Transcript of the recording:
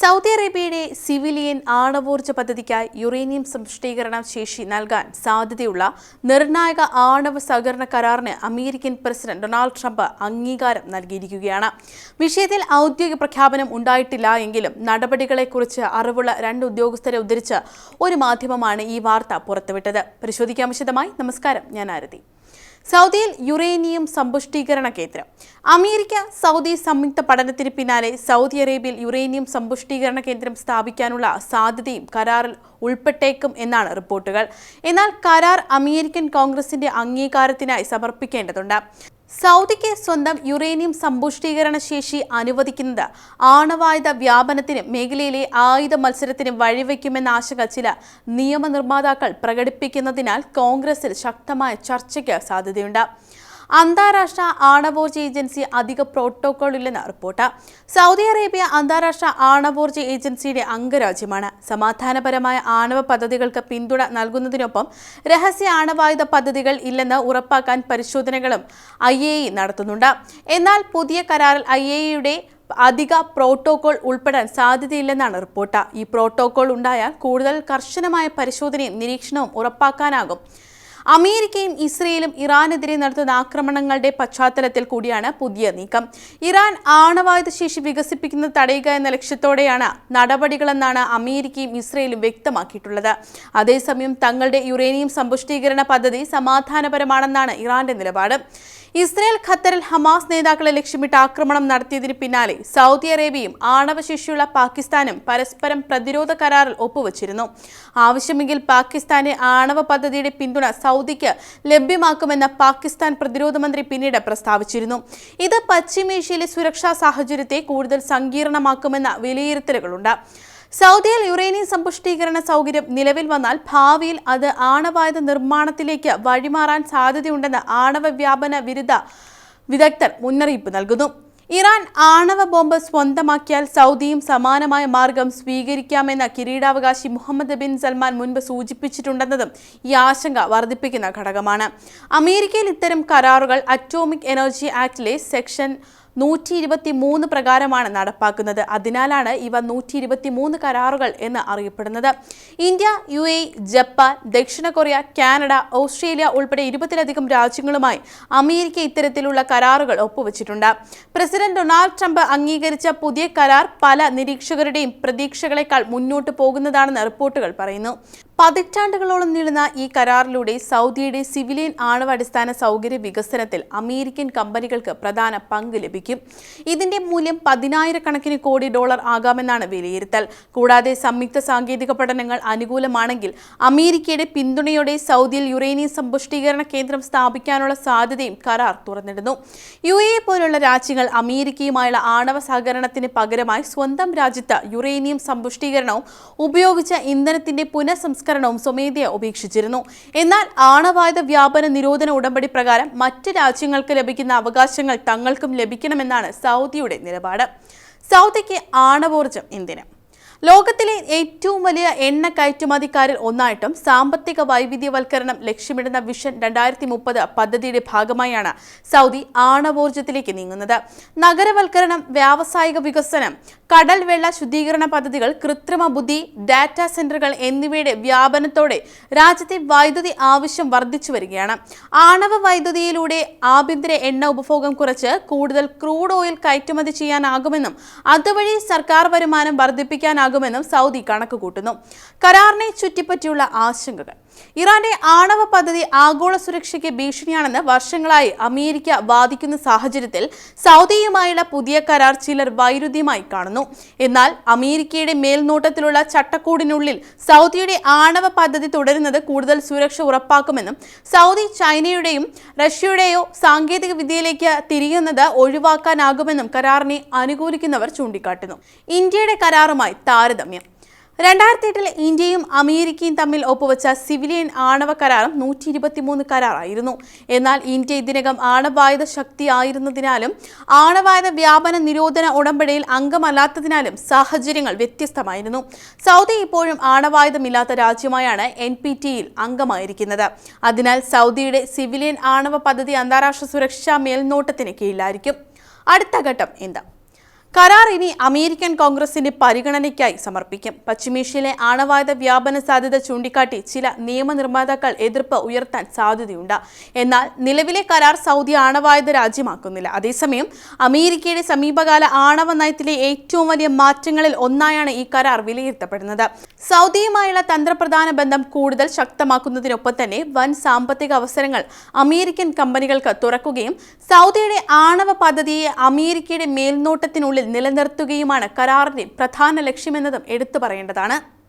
Saudi അറേബ്യയുടെ civilian ആണവോർജ്ജ പദ്ധതിക്കായി uranium സമ്പുഷ്ടീകരണ ശേഷി നൽകാൻ സാധ്യതയുള്ള നിർണായക ആണവ സഹകരണ കരാറിന് അമേരിക്കൻ പ്രസിഡന്റ് ഡൊണാൾഡ് ട്രംപ് അംഗീകാരം നൽകിയിരിക്കുകയാണ്. വിഷയത്തിൽ ഔദ്യോഗിക പ്രഖ്യാപനം ഉണ്ടായിട്ടില്ല എങ്കിലും നടപടികളെക്കുറിച്ച് അറിവുള്ള 2 ഉദ്യോഗസ്ഥരെ ഉദ്ധരിച്ച് ഒരു മാധ്യമമാണ് ഈ വാർത്ത പുറത്തുവിട്ടത്. പരിശോധിക്കാം വിശദമായി. നമസ്കാരം, ഞാൻ ആരതി. സൗദിയിൽ യുറേനിയം സമ്പുഷ്ടീകരണ കേന്ദ്രം. അമേരിക്ക സൗദി സംയുക്ത പഠനത്തിന് പിന്നാലെ സൗദി അറേബ്യയിൽ യുറേനിയം സമ്പുഷ്ടീകരണ കേന്ദ്രം സ്ഥാപിക്കാനുള്ള സാധ്യതയും കരാറിൽ ഉൾപ്പെട്ടേക്കും എന്നാണ് റിപ്പോർട്ടുകൾ. എന്നാൽ കരാർ അമേരിക്കൻ കോൺഗ്രസിന്റെ അംഗീകാരത്തിനായി സമർപ്പിക്കേണ്ടതുണ്ട്. സൗദിക്ക് സ്വന്തം യുറേനിയം സമ്പുഷ്ടീകരണ ശേഷി അനുവദിക്കുന്നത് ആണവായുധ വ്യാപനത്തിനും മേഖലയിലെ ആയുധ മത്സരത്തിനും വഴിവെക്കുമെന്ന ആശങ്ക ചില നിയമനിർമ്മാതാക്കൾ പ്രകടിപ്പിക്കുന്നതിനാൽ കോൺഗ്രസിൽ ശക്തമായ ചർച്ചയ്ക്ക് സാധ്യതയുണ്ട്. അന്താരാഷ്ട്ര ആണവോർജ്ജ ഏജൻസി അധിക പ്രോട്ടോകോൾ ഇല്ലെന്ന് റിപ്പോർട്ട്. സൗദി അറേബ്യ അന്താരാഷ്ട്ര ആണവോർജ്ജ ഏജൻസിയുടെ അംഗരാജ്യമാണ്. സമാധാനപരമായ ആണവ പദ്ധതികൾക്ക് പിന്തുണ നൽകുന്നതിനൊപ്പം രഹസ്യ ആണവായുധ പദ്ധതികൾ ഇല്ലെന്ന് ഉറപ്പാക്കാൻ പരിശോധനകളും IAEA നടത്തുന്നുണ്ട്. എന്നാൽ പുതിയ കരാറിൽ IAEAയുടെ അധിക പ്രോട്ടോകോൾ ഉൾപ്പെടാൻ സാധ്യതയില്ലെന്നാണ് റിപ്പോർട്ട്. ഈ പ്രോട്ടോകോൾ ഉണ്ടായാൽ കൂടുതൽ കർശനമായ പരിശോധനയും നിരീക്ഷണവും ഉറപ്പാക്കാനാകും. അമേരിക്കയും ഇസ്രയേലും ഇറാനെതിരെ നടത്തുന്ന ആക്രമണങ്ങളുടെ പശ്ചാത്തലത്തിൽ കൂടിയാണ് പുതിയ നീക്കം. ഇറാൻ ആണവായുധ ശേഷി വികസിപ്പിക്കുന്നത് തടയുക എന്ന ലക്ഷ്യത്തോടെയാണ് നടപടികളെന്നാണ് അമേരിക്കയും ഇസ്രയേലും വ്യക്തമാക്കിയിട്ടുള്ളത്. അതേസമയം തങ്ങളുടെ യുറേനിയം സമ്പുഷ്ടീകരണ പദ്ധതി സമാധാനപരമാണെന്നാണ് ഇറാന്റെ നിലപാട്. ഇസ്രയേൽ ഖത്തറിൽ ഹമാസ് നേതാക്കളെ ലക്ഷ്യമിട്ട് ആക്രമണം നടത്തിയതിന് പിന്നാലെ സൗദി അറേബ്യയും ആണവശേഷിയുള്ള പാകിസ്ഥാനും പരസ്പരം പ്രതിരോധ കരാറിൽ ഒപ്പുവച്ചിരുന്നു. ആവശ്യമെങ്കിൽ പാകിസ്ഥാന്റെ ആണവ പദ്ധതിയുടെ പിന്തുണ സൗദിക്ക് ലഭ്യമാക്കുമെന്ന് പാകിസ്ഥാൻ പ്രതിരോധ മന്ത്രി പിന്നീട് പ്രസ്താവിച്ചിരുന്നു. ഇത് പശ്ചിമേഷ്യയിലെ സുരക്ഷാ സാഹചര്യത്തെ കൂടുതൽ സങ്കീർണമാക്കുമെന്ന വിലയിരുത്തലുകളുണ്ട്. സൗദിയിൽ യുറേനിയം സമ്പുഷ്ടീകരണ സൗകര്യം നിലവിൽ വന്നാൽ ഭാവിയിൽ അത് ആണവായുധ നിർമ്മാണത്തിലേക്ക് വഴിമാറാൻ സാധ്യതയുണ്ടെന്ന് ആണവ വ്യാപന വിദഗ്ധർ മുന്നറിയിപ്പ് നൽകുന്നു. ഇറാൻ ആണവ ബോംബ് സ്വന്തമാക്കിയാൽ സൗദിയും സമാനമായ മാർഗം സ്വീകരിക്കാമെന്ന് കിരീടാവകാശി മുഹമ്മദ് ബിൻ സൽമാൻ മുൻപ് സൂചിപ്പിച്ചിട്ടുണ്ടെന്നതും ഈ ആശങ്ക വർദ്ധിപ്പിക്കുന്ന ഘടകമാണ്. അമേരിക്കയിൽ ഇത്തരം കരാറുകൾ അറ്റോമിക് എനർജി ആക്ടിലെ സെക്ഷൻ 123 പ്രകാരമാണ് നടപ്പാക്കുന്നത്. അതിനാലാണ് ഇവ 123 കരാറുകൾ എന്ന് അറിയപ്പെടുന്നത്. ഇന്ത്യ, UAE, ജപ്പാൻ, ദക്ഷിണ കൊറിയ, കാനഡ, ഓസ്ട്രേലിയ ഉൾപ്പെടെ 20ലധികം രാജ്യങ്ങളുമായി അമേരിക്ക ഇത്തരത്തിലുള്ള കരാറുകൾ ഒപ്പുവച്ചിട്ടുണ്ട്. പ്രസിഡന്റ് ഡൊണാൾഡ് ട്രംപ് അംഗീകരിച്ച പുതിയ കരാർ പല നിരീക്ഷകരുടെയും പ്രതീക്ഷകളെക്കാൾ മുന്നോട്ട് പോകുന്നതാണെന്ന് റിപ്പോർട്ടുകൾ പറയുന്നു. പതിറ്റാണ്ടുകളോളം നീളുന്ന ഈ കരാറിലൂടെ സൗദിയുടെ സിവിലിയൻ ആണവ അടിസ്ഥാന സൗകര്യ വികസനത്തിൽ അമേരിക്കൻ കമ്പനികൾക്ക് പ്രധാന പങ്ക് ലഭിക്കും. ഇതിന്റെ മൂല്യം 10,000 കോടി ഡോളർ ആകാമെന്നാണ് വിലയിരുത്തൽ. കൂടാതെ സംയുക്ത സാങ്കേതിക പഠനങ്ങൾ അനുകൂലമാണെങ്കിൽ അമേരിക്കയുടെ പിന്തുണയോടെ സൗദിയിൽ യുറേനിയം സമ്പുഷ്ടീകരണ കേന്ദ്രം സ്ഥാപിക്കാനുള്ള സാധ്യതയും കരാർ തുറന്നിടുന്നു. UAE പോലുള്ള രാജ്യങ്ങൾ അമേരിക്കയുമായുള്ള ആണവ സഹകരണത്തിന് പകരമായി സ്വന്തം രാജ്യത്ത് യുറേനിയം സമ്പുഷ്ടീകരണവും ഉപയോഗിച്ച ഇന്ധനത്തിന്റെ പുനഃസംസ്കരണവും സ്വമേധയാ ഉപേക്ഷിച്ചിരുന്നു. എന്നാൽ ആണവായുധ വ്യാപന നിരോധന ഉടമ്പടി പ്രകാരം മറ്റ് രാജ്യങ്ങൾക്ക് ലഭിക്കുന്ന അവകാശങ്ങൾ തങ്ങൾക്കും ലഭിക്കണമെന്നാണ് സൗദിയുടെ നിലപാട്. സൗദിക്ക് ആണവോർജ്ജം എന്തിന്? ലോകത്തിലെ ഏറ്റവും വലിയ എണ്ണ കയറ്റുമതിക്കാരിൽ ഒന്നായിട്ടും സാമ്പത്തിക വൈവിധ്യവൽക്കരണം ലക്ഷ്യമിടുന്ന വിഷൻ 2030 പദ്ധതിയുടെ ഭാഗമായാണ് സൗദി ആണവോർജ്ജത്തിലേക്ക് നീങ്ങുന്നത്. നഗരവൽക്കരണം, വ്യാവസായിക വികസനം, കടൽ വെള്ള ശുദ്ധീകരണ പദ്ധതികൾ, കൃത്രിമ ബുദ്ധി, ഡാറ്റാ സെന്ററുകൾ എന്നിവയുടെ വ്യാപനത്തോടെ രാജ്യത്തെ വൈദ്യുതി ആവശ്യം വർദ്ധിച്ചു വരികയാണ്. ആണവ വൈദ്യുതിയിലൂടെ ആഭ്യന്തര എണ്ണ ഉപഭോഗം കുറച്ച് കൂടുതൽ ക്രൂഡ് ഓയിൽ കയറ്റുമതി ചെയ്യാനാകുമെന്നും അതുവഴി സർക്കാർ വരുമാനം വർദ്ധിപ്പിക്കാനാകുമെന്നും സൗദി കണക്ക് കൂട്ടുന്നു. കരാറിനെ ചുറ്റിപ്പറ്റിയുള്ള ആശങ്കകൾ. ഇറാന്റെ ആണവ പദ്ധതി ആഗോള സുരക്ഷയ്ക്ക് ഭീഷണിയാണെന്ന് വർഷങ്ങളായി അമേരിക്ക വാദിക്കുന്ന സാഹചര്യത്തിൽ സൗദിയുമായുള്ള പുതിയ കരാർ ചിലർ വൈരുദ്ധ്യമായി കാണുന്നു. എന്നാൽ അമേരിക്കയുടെ മേൽനോട്ടത്തിലുള്ള ചട്ടക്കൂടിനുള്ളിൽ സൗദിയുടെ ആണവ പദ്ധതി തുടരുന്നത് കൂടുതൽ സുരക്ഷ ഉറപ്പാക്കുമെന്നും സൗദി ചൈനയുടെയും റഷ്യയുടെയോ സാങ്കേതിക വിദ്യയിലേക്ക് തിരിയുന്നത് ഒഴിവാക്കാനാകുമെന്നും കരാറിനെ അനുകൂലിക്കുന്നവർ ചൂണ്ടിക്കാട്ടുന്നു. ഇന്ത്യയുടെ കരാറുമായി താരതമ്യം. 2008 ഇന്ത്യയും അമേരിക്കയും തമ്മിൽ ഒപ്പുവെച്ച സിവിലിയൻ ആണവ കരാറും 123 കരാറായിരുന്നു. എന്നാൽ ഇന്ത്യ ഇതിനകം ആണവായുധ ശക്തിയായിരുന്നതിനാലും ആണവായുധ വ്യാപന നിരോധന ഉടമ്പടിയിൽ അംഗമല്ലാത്തതിനാലും സാഹചര്യങ്ങൾ വ്യത്യസ്തമായിരുന്നു. സൗദി ഇപ്പോഴും ആണവായുധമില്ലാത്ത രാജ്യമായാണ് NPTയിൽ അംഗമായിരിക്കുന്നത്. അതിനാൽ സൗദിയുടെ സിവിലിയൻ ആണവ പദ്ധതി അന്താരാഷ്ട്ര സുരക്ഷാ മേൽനോട്ടത്തിന് കീഴിലായിരിക്കും. അടുത്ത ഘട്ടം എന്താ? കരാർ ഇനി അമേരിക്കൻ കോൺഗ്രസിന്റെ പരിഗണനയ്ക്കായി സമർപ്പിക്കും. പശ്ചിമേഷ്യയിലെ ആണവായുധ വ്യാപന സാധ്യത ചൂണ്ടിക്കാട്ടി ചില നിയമനിർമ്മാതാക്കൾ എതിർപ്പ് ഉയർത്താൻ സാധ്യതയുണ്ട്. എന്നാൽ നിലവിലെ കരാർ സൗദി ആണവായുധ രാജ്യമാക്കുന്നില്ല. അതേസമയം അമേരിക്കയുടെ സമീപകാല ആണവ നയത്തിലെ ഏറ്റവും വലിയ മാറ്റങ്ങളിൽ ഒന്നായാണ് ഈ കരാർ വിലയിരുത്തപ്പെടുന്നത്. സൗദിയുമായുള്ള തന്ത്രപ്രധാന ബന്ധം കൂടുതൽ ശക്തമാക്കുന്നതിനൊപ്പം തന്നെ വൻ സാമ്പത്തിക അവസരങ്ങൾ അമേരിക്കൻ കമ്പനികൾക്ക് തുറക്കുകയും സൗദിയുടെ ആണവ പദ്ധതിയെ അമേരിക്കയുടെ മേൽനോട്ടത്തിനുള്ളിൽ നിലനിർത്തുകയുമാണ് കരാറിന്റെ പ്രധാന ലക്ഷ്യമെന്നതും എടുത്തു പറയേണ്ടതാണ്.